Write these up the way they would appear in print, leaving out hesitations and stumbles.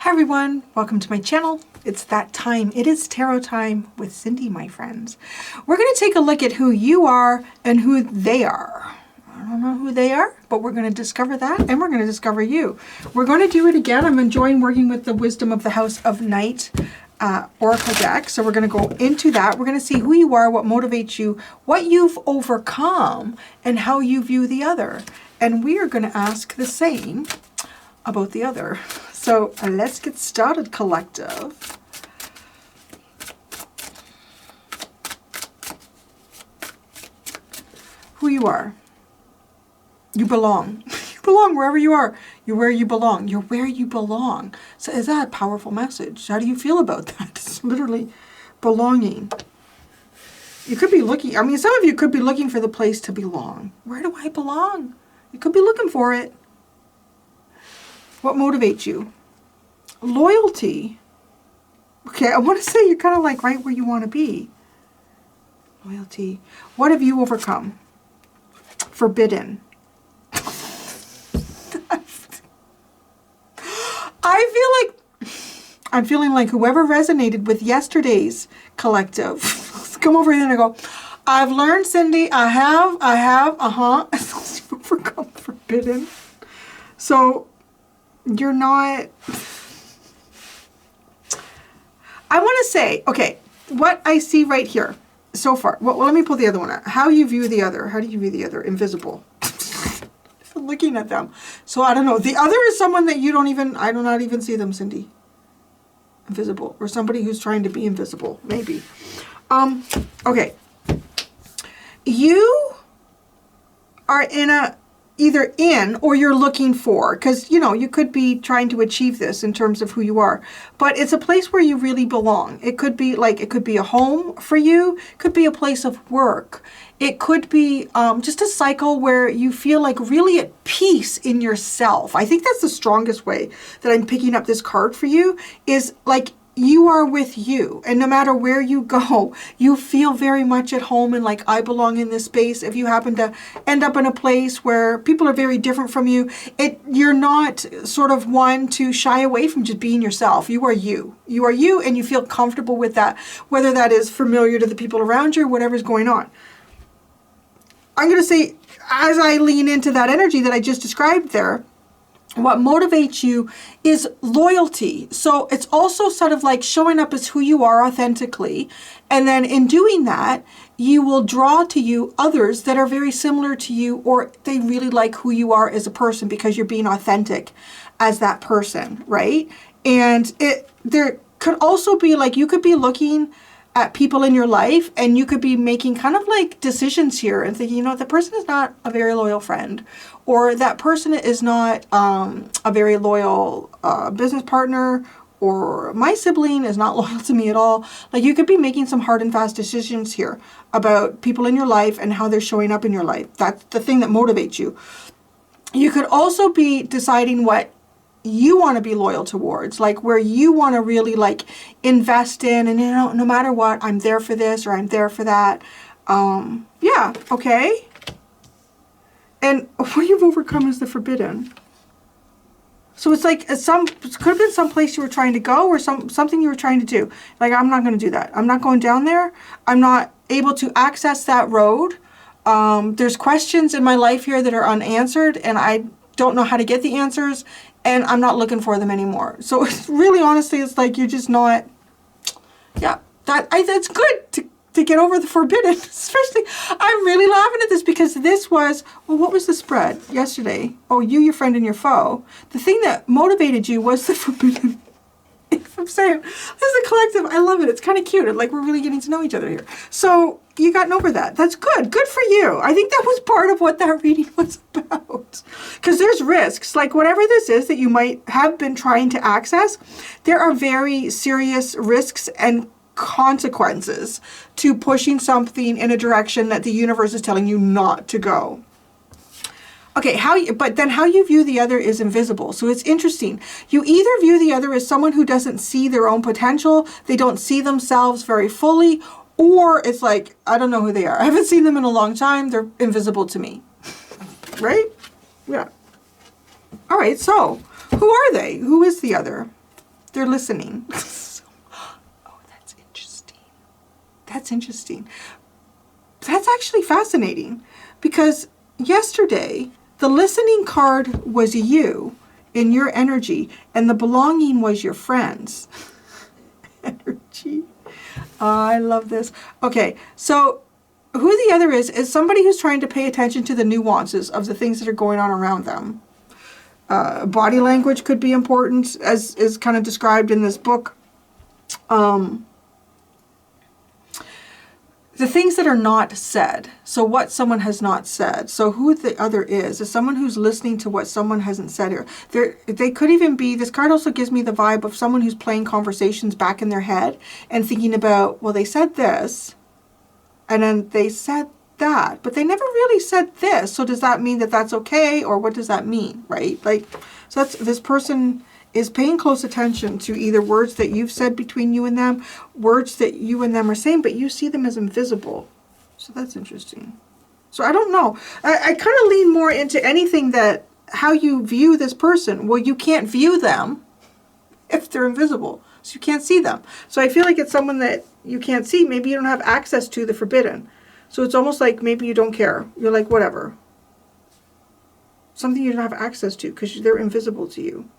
Hi everyone, welcome to my channel. It's that time. It is tarot time with Cindy, my friends. We're going to take a look at who you are and who they are. I don't know who they are, but we're going to discover that and we're going to discover you. We're going to do it again. I'm enjoying working with the Wisdom of the House of Night Oracle deck. So we're going to go into that. We're going to see who you are, what motivates you, what you've overcome, and how you view the other. And we are going to ask the same about the other. So let's get started, collective. Who you are. You belong. You belong wherever you are. You're where you belong. You're where you belong. So is that a powerful message? How do you feel about that? It's literally belonging. You could be looking, I mean, some of you could be looking for the place to belong. Where do I belong? You could be looking for it. What motivates you? Loyalty. Okay, I want to say you're kind of like right where you want to be. Loyalty. What have you overcome? Forbidden. I'm feeling like whoever resonated with yesterday's collective, come over here and I go, I've learned, Cindy, I have, you've overcome forbidden. So you're not, I want to say, okay, what I see right here so far, well, let me pull the other one out. How you view the other. How do you view the other? Invisible. Looking at them. So I don't know. The other is someone that you don't even, I do not even see them, Cindy. Invisible. Or somebody who's trying to be invisible. Maybe. Okay. You are in a, either in or you're looking for, because you know you could be trying to achieve this in terms of who you are, but it's a place where you really belong. It could be like, it could be a home for you, it could be a place of work, it could be just a cycle where you feel like really at peace in yourself. I think that's the strongest way that I'm picking up this card for you, is like you are with you, and no matter where you go, you feel very much at home and like, I belong in this space. If you happen to end up in a place where people are very different from you, you're not sort of one to shy away from just being yourself. You are you. You are you, and you feel comfortable with that, whether that is familiar to the people around you or whatever's going on. I'm going to say, as I lean into that energy that I just described there, what motivates you is loyalty. So it's also sort of like showing up as who you are authentically. And then in doing that, you will draw to you others that are very similar to you, or they really like who you are as a person because you're being authentic as that person, right? And there could also be like, you could be looking at people in your life and you could be making kind of like decisions here and thinking, you know, the person is not a very loyal friend, or that person is not a very loyal business partner, or my sibling is not loyal to me at all. Like you could be making some hard and fast decisions here about people in your life and how they're showing up in your life. That's the thing that motivates you. You could also be deciding what you want to be loyal towards, like where you want to really like invest in, and you know, no matter what, I'm there for this or I'm there for that. Yeah, okay. And what you've overcome is the forbidden. So it's like it could have been some place you were trying to go, or something you were trying to do. Like, I'm not going to do that. I'm not going down there. I'm not able to access that road. There's questions in my life here that are unanswered, and I don't know how to get the answers, and I'm not looking for them anymore. So it's really, honestly, it's like you're just not, yeah, that's good to get over the forbidden. Especially, I'm really laughing at this because this was, well, what was the spread yesterday? Oh, you, your friend, and your foe. The thing that motivated you was the forbidden. I'm saying, this is a collective. I love it. It's kind of cute. Like we're really getting to know each other here. So you gotten over that. That's good. Good for you. I think that was part of what that reading was about. Because there's risks. Like whatever this is that you might have been trying to access, there are very serious risks and consequences to pushing something in a direction that the universe is telling you not to go. Okay, but then how you view the other is invisible. So it's interesting. You either view the other as someone who doesn't see their own potential, they don't see themselves very fully, or it's like, I don't know who they are. I haven't seen them in a long time. They're invisible to me. Right? Yeah. All right, so who are they? Who is the other? They're listening. Oh, that's interesting. That's interesting. That's actually fascinating, because yesterday the listening card was you in your energy, and the belonging was your friends. Energy. I love this. Okay, so who the other is somebody who's trying to pay attention to the nuances of the things that are going on around them. Body language could be important, as is kind of described in this book. The things that are not said. So what someone has not said. So who the other is someone who's listening to what someone hasn't said here. They could even be, this card also gives me the vibe of someone who's playing conversations back in their head and thinking about, well, they said this, and then they said that, but they never really said this. So does that mean that that's okay? Or what does that mean, right? Like, so that's, this person is paying close attention to either words that you've said between you and them, words that you and them are saying, but you see them as invisible. So that's interesting. So I don't know. I kind of lean more into anything that, how you view this person. Well, you can't view them if they're invisible. So you can't see them. So I feel like it's someone that you can't see. Maybe you don't have access to the forbidden. So it's almost like maybe you don't care. You're like, whatever. Something you don't have access to because they're invisible to you.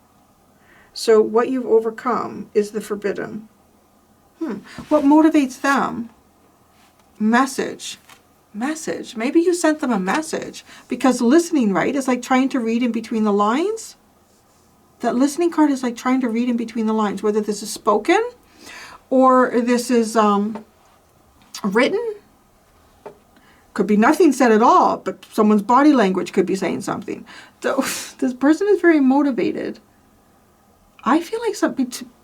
So what you've overcome is the forbidden. What motivates them? Message. Message. Maybe you sent them a message. Because listening, right, is like trying to read in between the lines. That listening card is like trying to read in between the lines. Whether this is spoken or this is written. Could be nothing said at all, but someone's body language could be saying something. So this person is very motivated. I feel like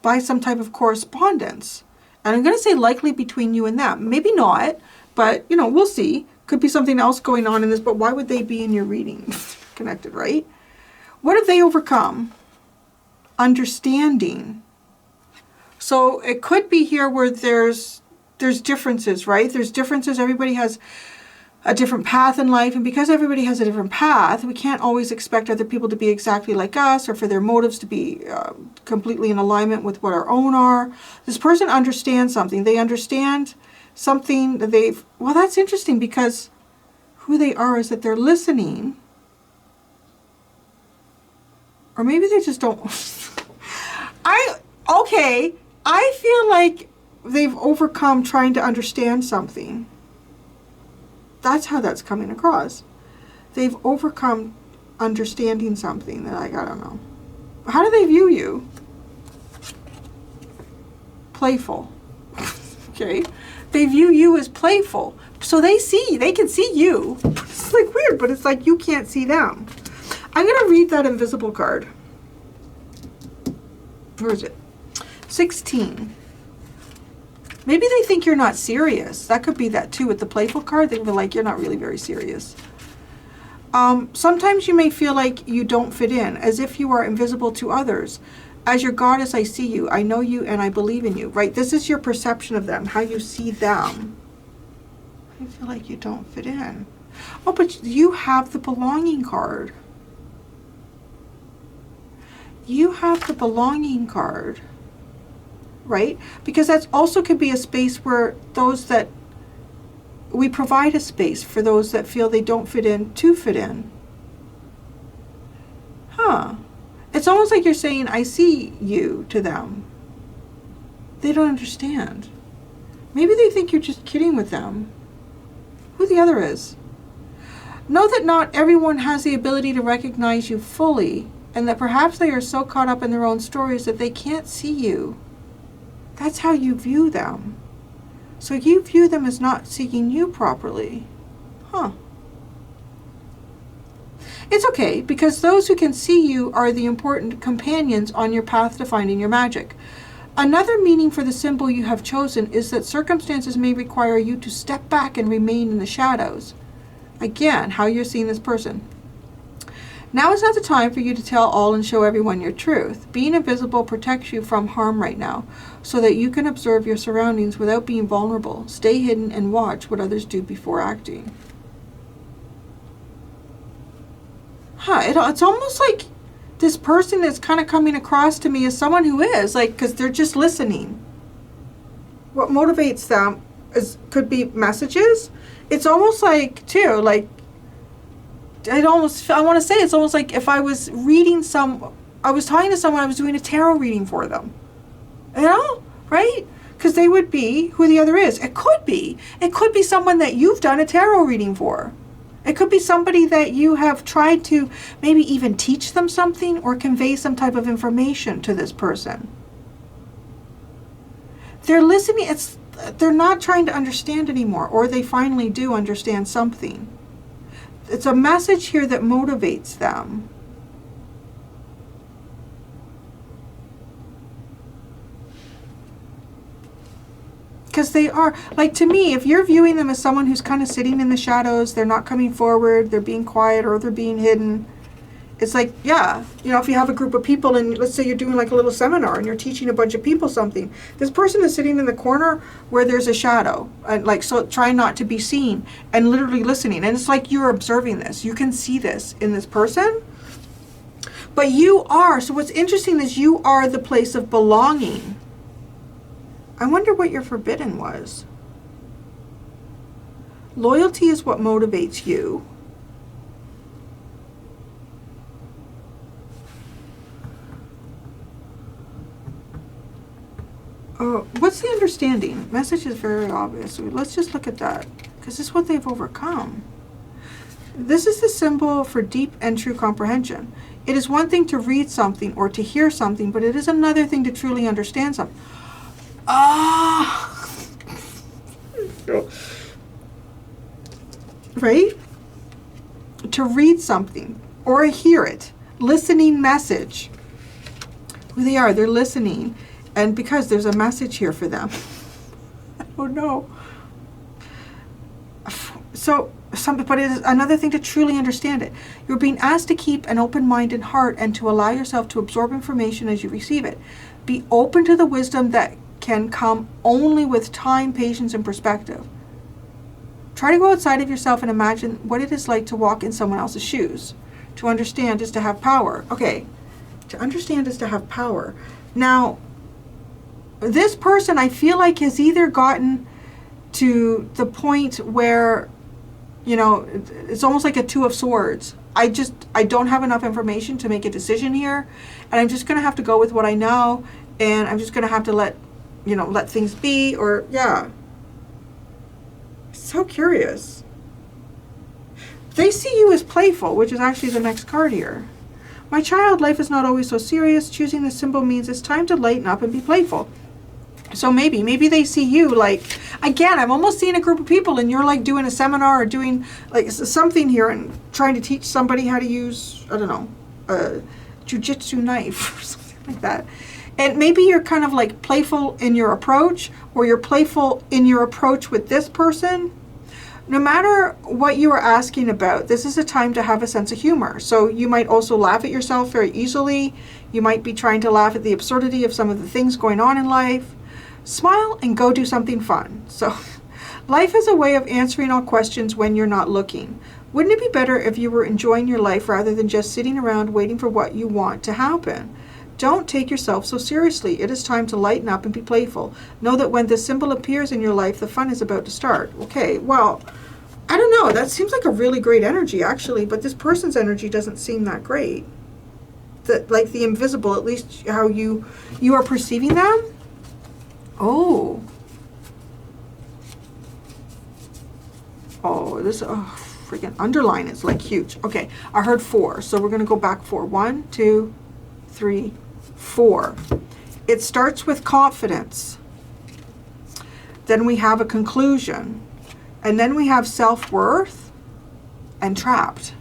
by some type of correspondence. And I'm going to say likely between you and them. Maybe not, but, you know, we'll see. Could be something else going on in this, but why would they be in your reading? Connected, right? What have they overcome? Understanding. So it could be here where there's differences, right? There's differences. Everybody has a different path in life, and because everybody has a different path, we can't always expect other people to be exactly like us or for their motives to be completely in alignment with what our own are. This person understands something. They understand something that well, that's interesting, because who they are is that they're listening, or maybe they just don't. I feel like they've overcome trying to understand something. That's how that's coming across. They've overcome understanding something that I don't know. How do they view you? Playful. Okay. They view you as playful. So they can see you. It's like weird, but it's like you can't see them. I'm going to read that invisible card. Where is it? 16. Maybe they think you're not serious. That could be that too with the playful card. They feel like you're not really very serious. Sometimes you may feel like you don't fit in, as if you are invisible to others. As your goddess, I see you. I know you and I believe in you. Right? This is your perception of them, how you see them. I feel like you don't fit in. Oh, but you have the belonging card. You have the belonging card. Right? Because that also could be a space where we provide a space for those that feel they don't fit in to fit in. It's almost like you're saying, I see you to them. They don't understand. Maybe they think you're just kidding with them. Who the other is. Know that not everyone has the ability to recognize you fully, and that perhaps they are so caught up in their own stories that they can't see you. That's how you view them. So you view them as not seeing you properly. It's okay, because those who can see you are the important companions on your path to finding your magic. Another meaning for the symbol you have chosen is that circumstances may require you to step back and remain in the shadows. Again, how you're seeing this person. Now is not the time for you to tell all and show everyone your truth. Being invisible protects you from harm right now, so that you can observe your surroundings without being vulnerable. Stay hidden and watch what others do before acting. It's almost like this person is kind of coming across to me as someone who is, like, because they're just listening. What motivates them could be messages. It's almost like, too, like, I want to say it's almost like if I was I was talking to someone, I was doing a tarot reading for them. You know, right? Because they would be who the other is. It could be someone that you've done a tarot reading for. It could be somebody that you have tried to maybe even teach them something or convey some type of information to this person. They're listening. They're not trying to understand anymore, or they finally do understand something. It's a message here that motivates them. Because they are, like, to me, if you're viewing them as someone who's kind of sitting in the shadows, they're not coming forward, they're being quiet, or they're being hidden, it's like, yeah, you know, if you have a group of people and let's say you're doing like a little seminar and you're teaching a bunch of people something, this person is sitting in the corner where there's a shadow, and like, so trying not to be seen and literally listening. And it's like you're observing this. You can see this in this person. But you are, so what's interesting is you are the place of belonging. I wonder what your forbidden was. Loyalty is what motivates you. What's the understanding? Message is very obvious. Let's just look at that, because this is what they've overcome. This is the symbol for deep and true comprehension. It is one thing to read something or to hear something, but it is another thing to truly understand something. Ah! Right? To read something or hear it. Listening message. Who they are, they're listening. And because there's a message here for them. Oh no. But it is another thing to truly understand it. You're being asked to keep an open-minded heart and to allow yourself to absorb information as you receive it. Be open to the wisdom that can come only with time, patience, and perspective. Try to go outside of yourself and imagine what it is like to walk in someone else's shoes. To understand is to have power. Okay, to understand is to have power. Now, this person, I feel like, has either gotten to the point where, you know, it's almost like a Two of Swords. I don't have enough information to make a decision here, and I'm just going to have to go with what I know, and I'm just going to have to let things be, or, yeah. So curious. They see you as playful, which is actually the next card here. My child, life is not always so serious. Choosing this symbol means it's time to lighten up and be playful. So maybe they see you like, again, I'm almost seeing a group of people and you're like doing a seminar or doing like something here and trying to teach somebody how to use, I don't know, a jujitsu knife or something like that. And maybe you're kind of like playful in your approach, or you're playful in your approach with this person. No matter what you are asking about, this is a time to have a sense of humor. So you might also laugh at yourself very easily. You might be trying to laugh at the absurdity of some of the things going on in life. Smile and go do something fun. So life is a way of answering all questions when you're not looking. Wouldn't it be better if you were enjoying your life rather than just sitting around waiting for what you want to happen? Don't take yourself so seriously. It is time to lighten up and be playful. Know that when this symbol appears in your life, the fun is about to start. Okay, well, I don't know. That seems like a really great energy, actually, but this person's energy doesn't seem that great. That, like the invisible, at least how you are perceiving them. Oh, this, freaking underline is like huge. Okay, I heard 4, so we're going to go back 4. 1, 2, 3, 4. It starts with confidence. Then we have a conclusion. And then we have self-worth and trapped.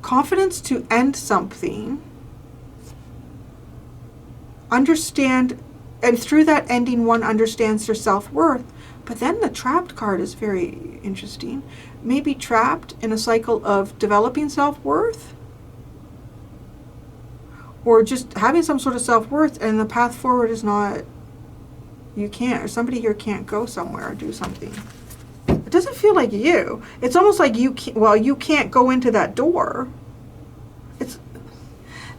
Confidence to end something. Understand, and through that ending, one understands their self-worth. But then the trapped card is very interesting. Maybe trapped in a cycle of developing self-worth, or just having some sort of self-worth, and the path forward is not, you can't, or somebody here can't go somewhere or do something. It doesn't feel like you. It's almost like you can't, well, you can't go into that door.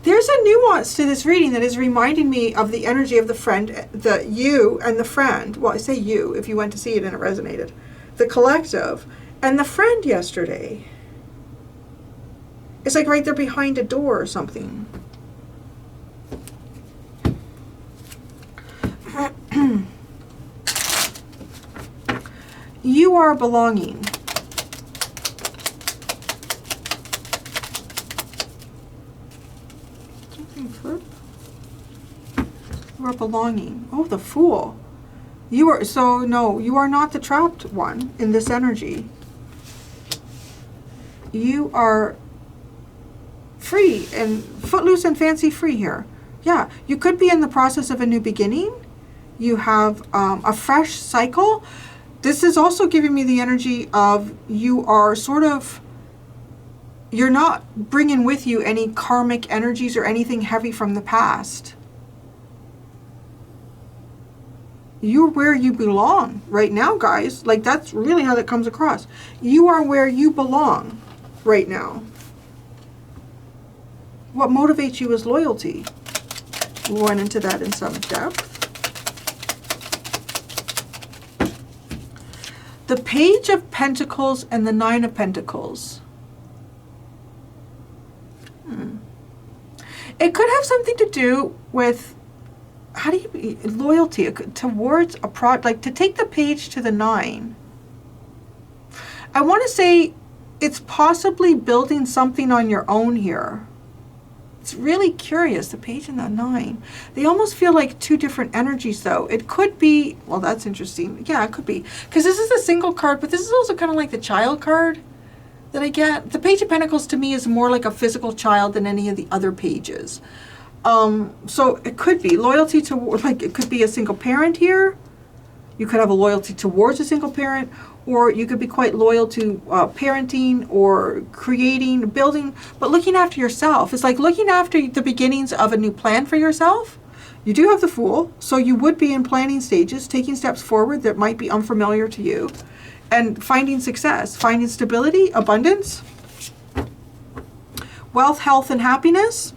There's a nuance to this reading that is reminding me of the energy of the friend, the you and the friend. Well, I say you if you went to see it and it resonated. The collective and the friend yesterday. It's like right there behind a door or something. You are belonging. You are belonging. Oh, the Fool. You are, so no, you are not the trapped one in this energy. You are free and footloose and fancy free here. Yeah, you could be in the process of a new beginning. You have a fresh cycle. This is also giving me the energy of you are sort of, you're not bringing with you any karmic energies or anything heavy from the past. You're where you belong right now, guys. Like, that's really how that comes across. You are where you belong right now. What motivates you is loyalty. We went into that in some depth. The Page of Pentacles and the Nine of Pentacles. It could have something to do with, how do you, loyalty towards a product, like to take the page to the 9. I want to say it's possibly building something on your own here. It's really curious, the page and the 9. They almost feel like two different energies though. It could be, well, that's interesting. Yeah, it could be. Because this is a single card, but this is also kind of like the child card that I get. The Page of Pentacles to me is more like a physical child than any of the other pages. So it could be loyalty to, like, it could be a single parent here. You could have a loyalty towards a single parent, or you could be quite loyal to parenting or creating, building, but looking after yourself. It's like looking after the beginnings of a new plan for yourself. You do have the Fool, so you would be in planning stages, taking steps forward that might be unfamiliar to you, and finding success, finding stability, abundance, wealth, health, and happiness.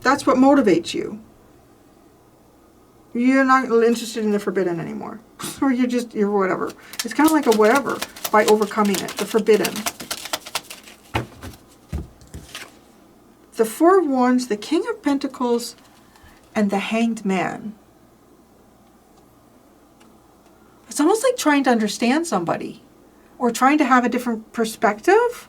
That's what motivates you. You're not interested in the forbidden anymore. Or you're whatever. It's kind of like a whatever by overcoming it. The forbidden. The Four of Wands, the King of Pentacles, and the Hanged Man. It's almost like trying to understand somebody. Or trying to have a different perspective.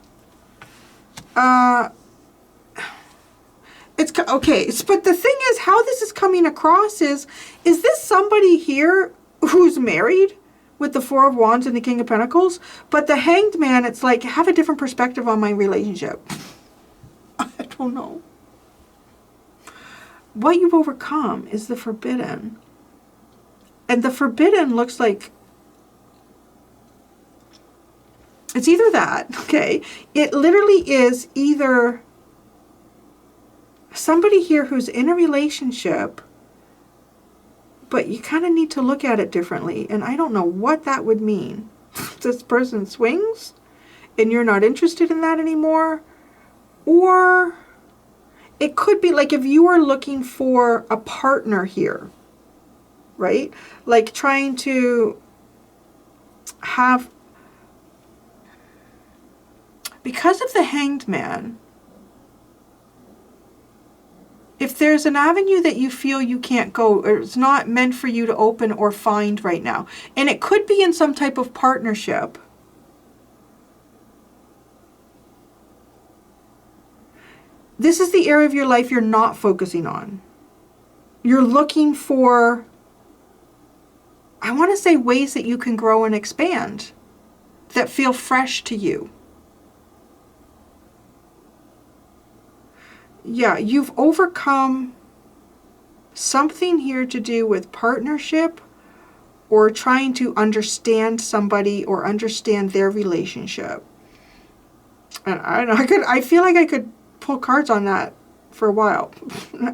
It's okay, but the thing is, how this is coming across is this somebody here who's married with the Four of Wands and the King of Pentacles? But the Hanged Man, it's like, have a different perspective on my relationship. I don't know. What you've overcome is the forbidden. And the forbidden looks like, it's either that, okay? It literally is either somebody here who's in a relationship, but you kind of need to look at it differently. And I don't know what that would mean. This person swings and you're not interested in that anymore. Or it could be like if you are looking for a partner here, right? Like trying to have, because of the Hanged Man, if there's an avenue that you feel you can't go, or it's not meant for you to open or find right now, and it could be in some type of partnership, this is the area of your life you're not focusing on. You're looking for, I want to say, ways that you can grow and expand that feel fresh to you. Yeah, you've overcome something here to do with partnership or trying to understand somebody or understand their relationship. And I don't know, I feel like I could pull cards on that for a while.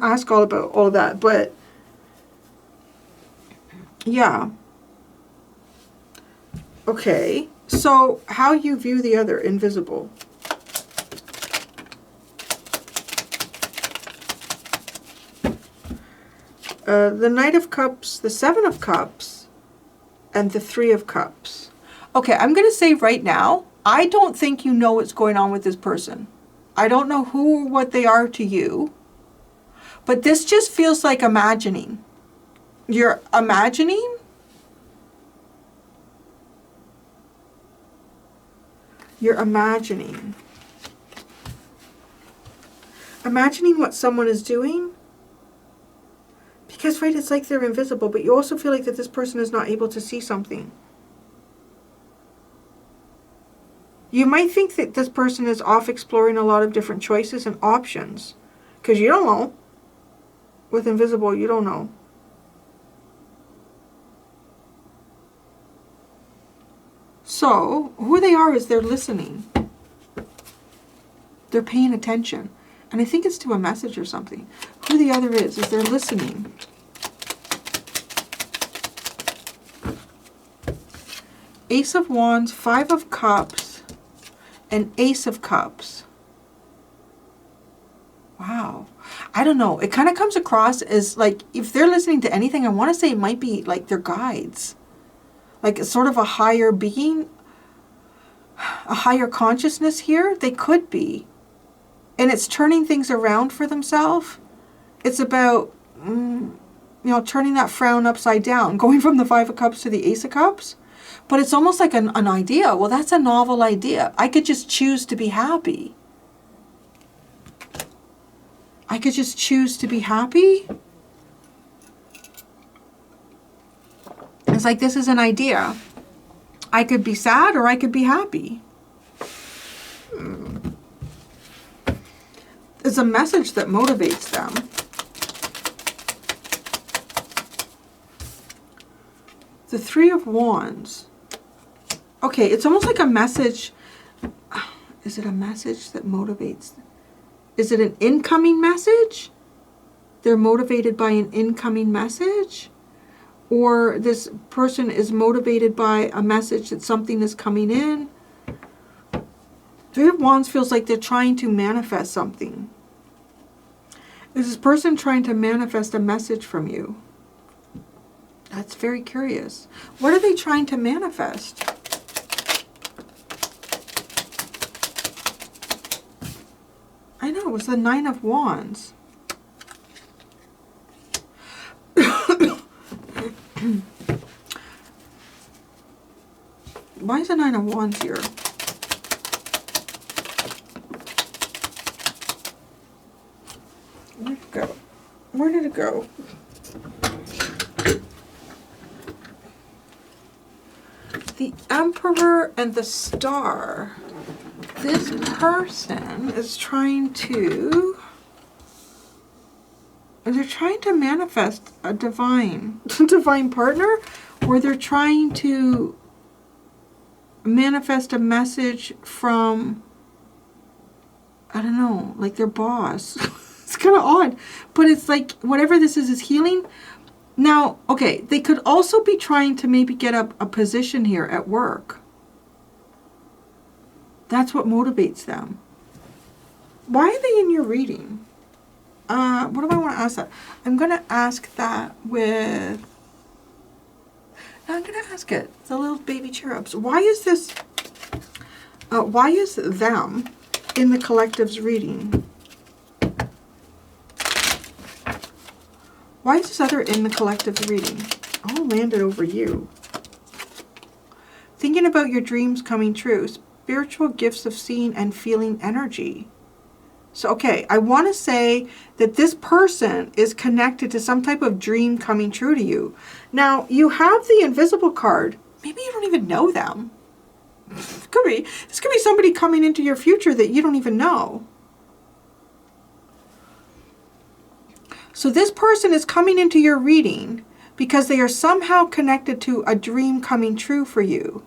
Ask all about all of that, but yeah. Okay. So how you view the other, invisible. The Knight of Cups, the Seven of Cups, and the Three of Cups. Okay, I'm going to say right now, I don't think you know what's going on with this person. I don't know who or what they are to you, but this just feels like imagining. You're imagining? You're imagining. Imagining what someone is doing? Because, right, it's like they're invisible, but you also feel like that this person is not able to see something. You might think that this person is off exploring a lot of different choices and options. Because you don't know. With invisible, you don't know. So, who they are is they're listening. They're paying attention. And I think it's to a message or something. Who the other is they're listening. Ace of Wands, Five of Cups, and Ace of Cups. Wow. I don't know. It kind of comes across as like, if they're listening to anything, I want to say it might be like their guides. Like sort of a higher being, a higher consciousness here. They could be. And it's turning things around for themselves. It's about, you know, turning that frown upside down, going from the Five of Cups to the Ace of Cups. But it's almost like an idea. Well, that's a novel idea. I could just choose to be happy. I could just choose to be happy. It's like this is an idea. I could be sad or I could be happy. It's a message that motivates them. The Three of Wands. Okay, it's almost like a message. Is it a message that motivates? Is it an incoming message? They're motivated by an incoming message? Or this person is motivated by a message that something is coming in? Three of Wands feels like they're trying to manifest something. Is this person trying to manifest a message from you? That's very curious. What are they trying to manifest? I know, it was the Nine of Wands. Why is the Nine of Wands here? Where did it go? Where did it go? The Emperor and the Star. This person is trying to... They're trying to manifest a divine partner, or they're trying to manifest a message from, I don't know, like their boss. It's kind of odd, but it's like whatever this is healing. Now, okay, they could also be trying to maybe get a position here at work. That's what motivates them. Why are they in your reading? What do I want to ask that? I'm going to ask that with... No, I'm going to ask it. The little baby cherubs. Why is this... why is them in the collective's reading? Why is this other in the collective's reading? I'll land it over you. Thinking about your dreams coming true. Spiritual gifts of seeing and feeling energy. So, okay, I want to say that this person is connected to some type of dream coming true to you. Now, you have the invisible card. Maybe you don't even know them. This could be somebody coming into your future that you don't even know. So this person is coming into your reading because they are somehow connected to a dream coming true for you.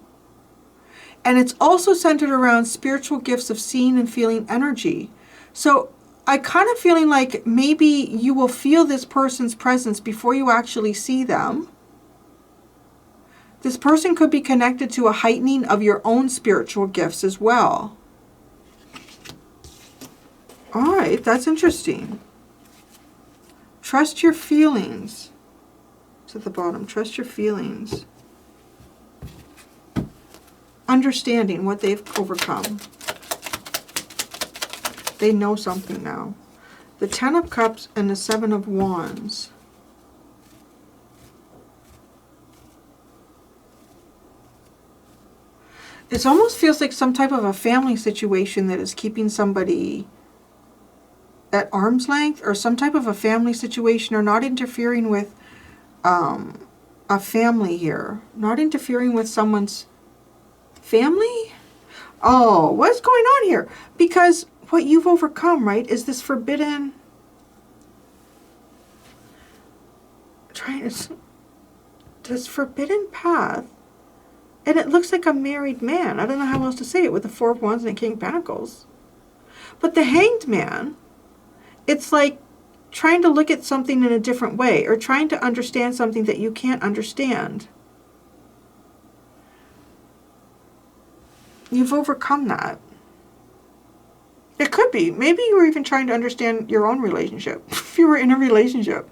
And it's also centered around spiritual gifts of seeing and feeling energy. So I kind of feeling like maybe you will feel this person's presence before you actually see them. This person could be connected to a heightening of your own spiritual gifts as well. All right, that's interesting. Trust your feelings. It's at the bottom. Trust your feelings. Understanding what they've overcome. They know something now. The Ten of Cups and the Seven of Wands. It almost feels like some type of a family situation that is keeping somebody at arm's length, or some type of a family situation, or not interfering with a family here. Not interfering with someone's family? Oh, what's going on here? Because what you've overcome, right, is this forbidden... This forbidden path. And it looks like a married man. I don't know how else to say it with the Four of Wands and the King of Pentacles. But the Hanged Man, it's like trying to look at something in a different way, or trying to understand something that you can't understand. You've overcome that. It could be. Maybe you were even trying to understand your own relationship. If you were in a relationship.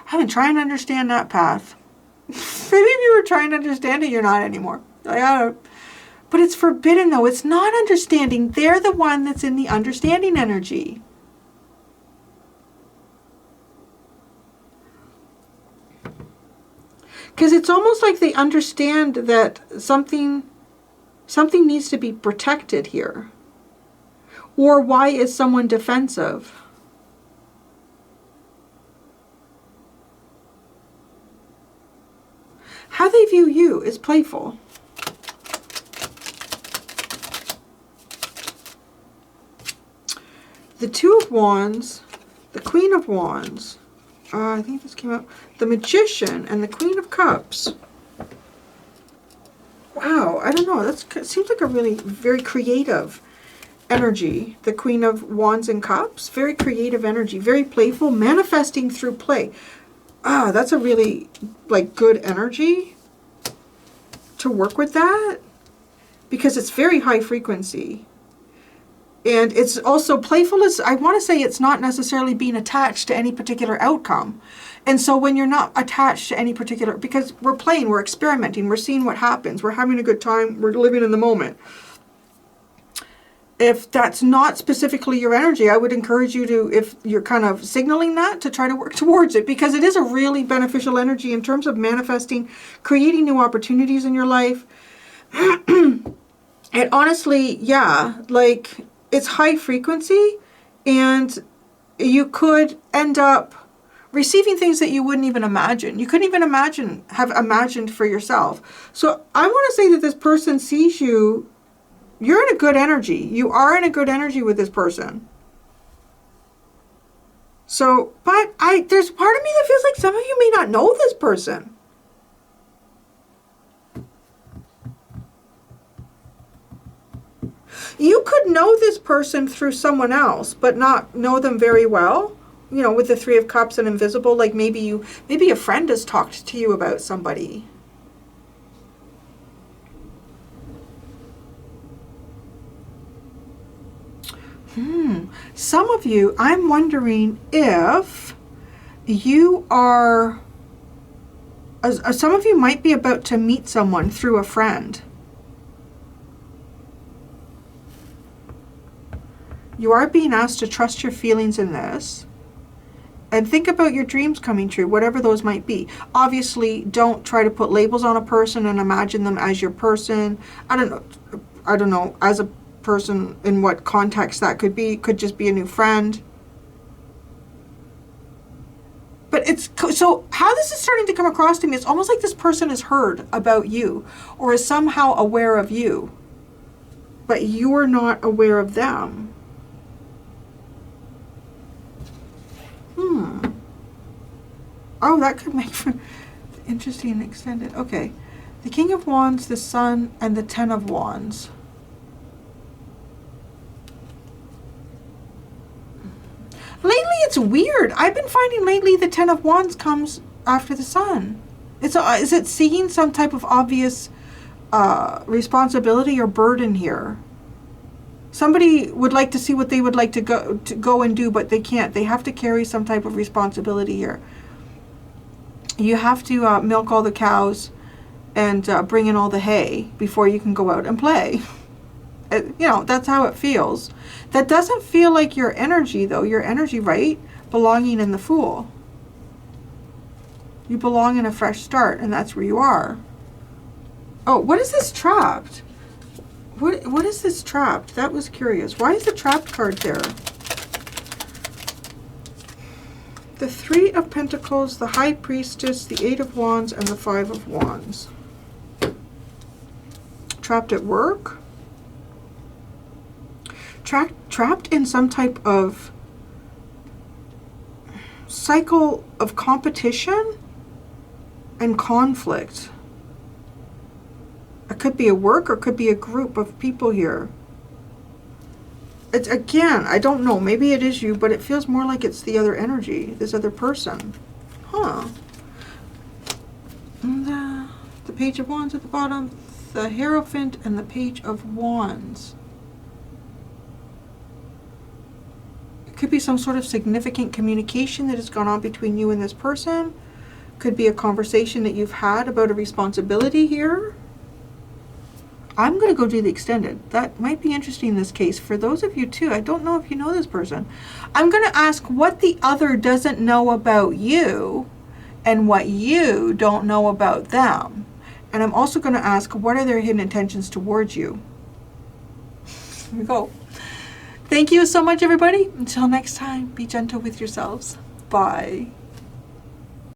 I've been trying to understand that path. Maybe if you were trying to understand it, you're not anymore. But it's forbidden, though. It's not understanding. They're the one that's in the understanding energy. Because it's almost like they understand that something needs to be protected here. Or why is someone defensive? How they view you is playful. The Two of Wands, the Queen of Wands, I think this came out, the Magician, and the Queen of Cups. Wow, I don't know, that seems like a really very creative energy. The Queen of Wands and Cups, very creative energy, very playful, manifesting through play. Ah, that's a really like good energy to work with that, because it's very high frequency. And it's also playful. I want to say it's not necessarily being attached to any particular outcome. And so when you're not attached to any particular, because we're playing, we're experimenting, we're seeing what happens, we're having a good time, we're living in the moment. If that's not specifically your energy, I would encourage you to, if you're kind of signaling that, to try to work towards it, because it is a really beneficial energy in terms of manifesting, creating new opportunities in your life. And honestly, yeah, like it's high frequency, and you could end up receiving things that you wouldn't even imagine. You couldn't even have imagined for yourself. So I want to say that this person sees you. You're in a good energy. You are in a good energy with this person. So, but there's part of me that feels like some of you may not know this person. You could know this person through someone else, but not know them very well. You know, with the Three of Cups and Invisible, like maybe a friend has talked to you about somebody. Some of you, I'm wondering if you are, some of you might be about to meet someone through a friend. You are being asked to trust your feelings in this. And think about your dreams coming true, whatever those might be. Obviously, don't try to put labels on a person and imagine them as your person. I don't know, as a person, in what context that could be. Could just be a new friend. But it's, so how this is starting to come across to me, it's almost like this person has heard about you or is somehow aware of you, but you're not aware of them. Oh, that could make for interesting and extended. Okay. The King of Wands, the Sun, and the Ten of Wands. Lately, it's weird. I've been finding lately the Ten of Wands comes after the Sun. Is it seeing some type of obvious responsibility or burden here? Somebody would like to see what they would like to go and do, but they can't. They have to carry some type of responsibility here. You have to milk all the cows and bring in all the hay before you can go out and play. You know, that's how it feels. That doesn't feel like your energy, though. Your energy, right? Belonging in the Fool. You belong in a fresh start, and that's where you are. Oh, what is this trapped? What is this trapped? That was curious. Why is the trapped card there? The Three of Pentacles, the High Priestess, the Eight of Wands, and the Five of Wands. Trapped at work? Trapped in some type of cycle of competition and conflict. It could be a work or it could be a group of people here. It's, again, I don't know. Maybe it is you, but it feels more like it's the other energy, this other person. Huh. And the Page of Wands at the bottom, the Hierophant, and the Page of Wands. It could be some sort of significant communication that has gone on between you and this person. Could be a conversation that you've had about a responsibility here. I'm going to go do the extended. That might be interesting in this case. For those of you too, I don't know if you know this person. I'm going to ask what the other doesn't know about you and what you don't know about them. And I'm also going to ask, what are their hidden intentions towards you? Here we go. Thank you so much, everybody. Until next time, be gentle with yourselves. Bye.